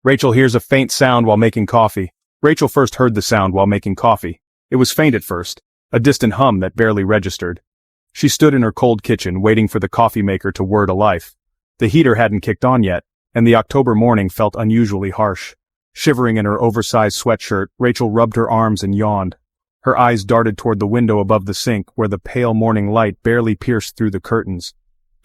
Rachel hears a faint sound while making coffee. Rachel first heard the sound while making coffee. It was faint at first, a distant hum that barely registered. She stood in her cold kitchen waiting for the coffee maker to whir to life. The heater hadn't kicked on yet, and the October morning felt unusually harsh. Shivering in her oversized sweatshirt, Rachel rubbed her arms and yawned. Her eyes darted toward the window above the sink where the pale morning light barely pierced through the curtains.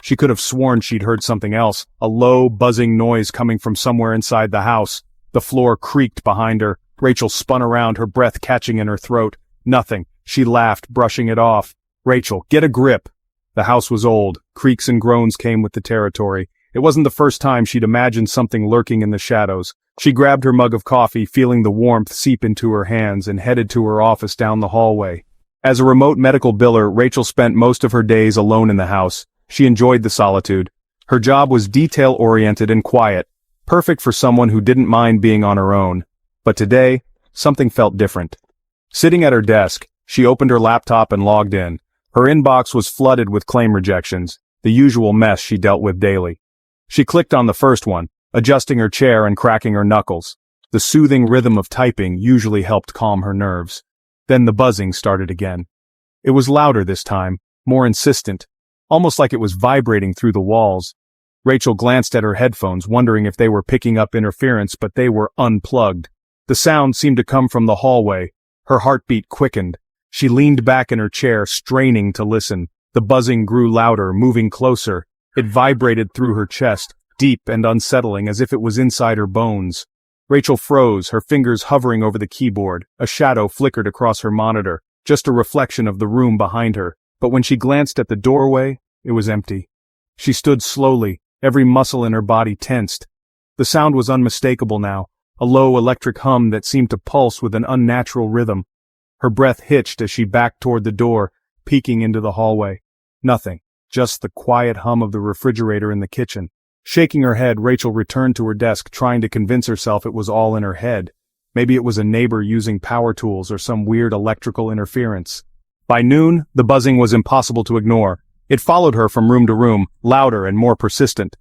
She could have sworn she'd heard something else, a low, buzzing noise coming from somewhere inside the house. The floor creaked behind her. Rachel spun around, her breath catching in her throat. Nothing. She laughed, brushing it off. Rachel, get a grip. The house was old. Creaks and groans came with the territory. It wasn't the first time she'd imagined something lurking in the shadows. She grabbed her mug of coffee, feeling the warmth seep into her hands, and headed to her office down the hallway. As a remote medical biller, Rachel spent most of her days alone in the house. She enjoyed the solitude. Her job was detail-oriented and quiet, perfect for someone who didn't mind being on her own. But today, something felt different. Sitting at her desk, she opened her laptop and logged in. Her inbox was flooded with claim rejections, the usual mess she dealt with daily. She clicked on the first one, adjusting her chair and cracking her knuckles. The soothing rhythm of typing usually helped calm her nerves. Then the buzzing started again. It was louder this time, more insistent, almost like it was vibrating through the walls. Rachel glanced at her headphones, wondering if they were picking up interference, but they were unplugged. The sound seemed to come from the hallway. Her heartbeat quickened. She leaned back in her chair, straining to listen. The buzzing grew louder, moving closer. It vibrated through her chest, deep and unsettling, as if it was inside her bones. Rachel froze, her fingers hovering over the keyboard. A shadow flickered across her monitor, just a reflection of the room behind her. But when she glanced at the doorway, it was empty. She stood slowly, every muscle in her body tensed. The sound was unmistakable now, a low electric hum that seemed to pulse with an unnatural rhythm. Her breath hitched as she backed toward the door, peeking into the hallway. Nothing, just the quiet hum of the refrigerator in the kitchen. Shaking her head, Rachel returned to her desk, trying to convince herself it was all in her head. Maybe it was a neighbor using power tools or some weird electrical interference. By noon, the buzzing was impossible to ignore. It followed her from room to room, louder and more persistent.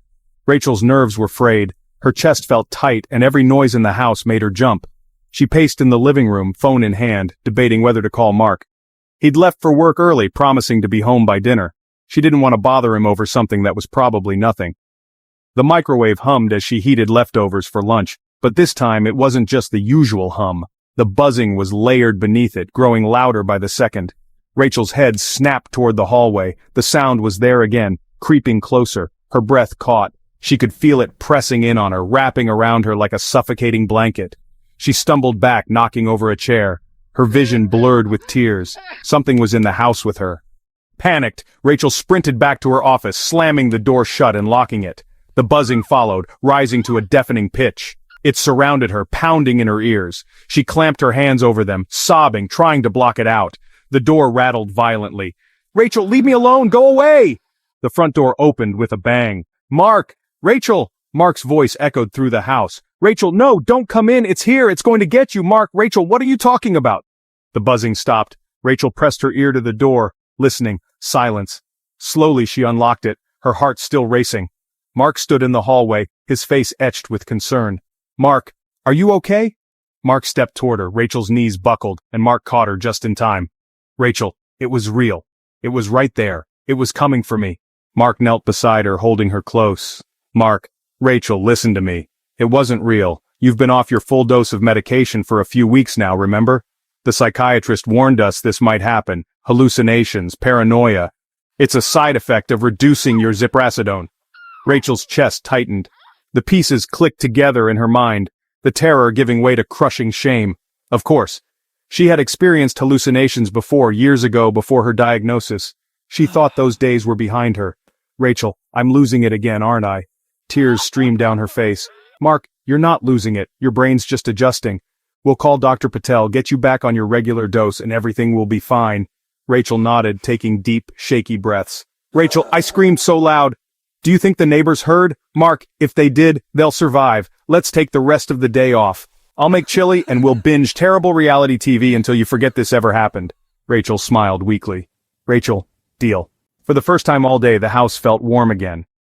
Rachel's nerves were frayed. Her chest felt tight, and every noise in the house made her jump. She paced in the living room, phone in hand, debating whether to call Mark. He'd left for work early, promising to be home by dinner. She didn't want to bother him over something that was probably nothing. The microwave hummed as she heated leftovers for lunch, but this time it wasn't just the usual hum. The buzzing was layered beneath it, growing louder by the second. Rachel's head snapped toward the hallway. The sound was there again, creeping closer. Her breath caught. She could feel it pressing in on her, wrapping around her like a suffocating blanket. She stumbled back, knocking over a chair. Her vision blurred with tears. Something was in the house with her. Panicked, Rachel sprinted back to her office, slamming the door shut and locking it. The buzzing followed, rising to a deafening pitch. It surrounded her, pounding in her ears. She clamped her hands over them, sobbing, trying to block it out. The door rattled violently. "Rachel, leave me alone! Go away!" The front door opened with a bang. "Mark! Rachel!" Mark's voice echoed through the house. "Rachel, no, don't come in! It's here! It's going to get you! Mark, Rachel, what are you talking about?" The buzzing stopped. Rachel pressed her ear to the door, listening. Silence. Slowly she unlocked it, her heart still racing. Mark stood in the hallway, his face etched with concern. "Mark, are you okay?" Mark stepped toward her, Rachel's knees buckled, and Mark caught her just in time. "Rachel, it was real. It was right there. It was coming for me." Mark knelt beside her, holding her close. "Mark, Rachel, listen to me. It wasn't real. You've been off your full dose of medication for a few weeks now, remember? The psychiatrist warned us this might happen. Hallucinations, paranoia. It's a side effect of reducing your ziprasidone." Rachel's chest tightened. The pieces clicked together in her mind, the terror giving way to crushing shame. Of course. She had experienced hallucinations before, years ago, before her diagnosis. She thought those days were behind her. "Rachel, I'm losing it again, aren't I?" Tears streamed down her face. "Mark, you're not losing it. Your brain's just adjusting. We'll call Dr. Patel, get you back on your regular dose, and everything will be fine." Rachel nodded, taking deep, shaky breaths. "Rachel," I screamed so loud. "Do you think the neighbors heard? Mark, if they did, they'll survive. Let's take the rest of the day off. I'll make chili and we'll binge terrible reality TV until you forget this ever happened." Rachel smiled weakly. "Rachel, deal." For the first time all day, the house felt warm again.